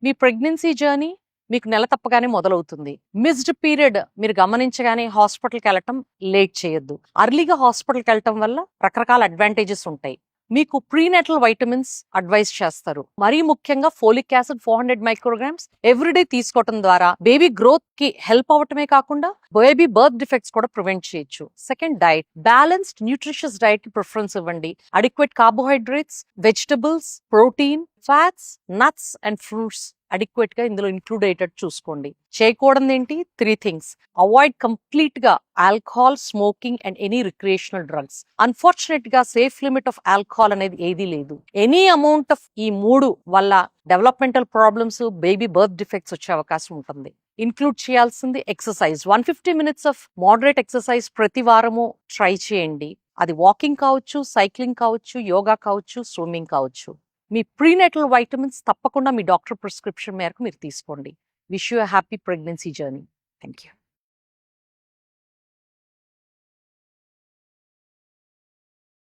మీ pregnancy journey మీకు నెల తప్పగానే మొదలవుతుంది. మిస్డ్ పీరియడ్ మీరు గమనించగానే హాస్పిటల్కి వెళ్ళటం లేట్ చేయొద్దు. అర్లీగా హాస్పిటల్కి వెళ్ళటం వల్ల రకరకాల అడ్వాంటేజెస్ ఉంటాయి. మీకు ప్రీనేటల్ వైటమిన్స్ అడ్వైస్ చేస్తారు. మరీ ముఖ్యంగా ఫోలిక్ యాసిడ్ 400 మైక్రోగ్రామ్స్ ఎవ్రీడే తీసుకోవటం ద్వారా బేబీ గ్రోత్ కి హెల్ప్ అవటమే కాకుండా బేబీ బర్త్ డిఫెక్ట్స్ కూడా ప్రివెంట్ చేయొచ్చు. Second, diet. Balanced nutritious diet కి ప్రిఫరెన్స్ ఇవ్వండి. Adequate carbohydrates, vegetables, protein, fats, nuts and fruits adequate గా ఇందులో ఇంక్లూడ్ అయ్యేటట్టు చూసుకోండి. చేయకూడదు ఏంటి? 3 things. అవాయిడ్ కంప్లీట్ గా alcohol, smoking and any recreational drugs. Unfortunate గా సేఫ్ లిమిట్ ఆఫ్ ఆల్కహాల్ అనేది ఏదీ లేదు. ఎనీ అమౌంట్ ఆఫ్ ఈ 3 వల్ల developmental problems, baby birth defects వచ్చే అవకాశం ఉంటుంది. ఇంక్లూడ్ చేయాల్సింది exercise. 150 minutes of moderate exercise ప్రతి వారము ట్రై చేయండి. అది వాకింగ్ కావచ్చు, సైక్లింగ్ కావచ్చు, యోగా కావచ్చు, స్విమ్మింగ్ కావచ్చు. మీ ప్రీనేటల్ వైటమిన్స్ తప్పకుండా మీ డాక్టర్ ప్రిస్క్రిప్షన్ మేరకు మీరు తీసుకోండి. Wish you happy pregnancy journey. Thank you.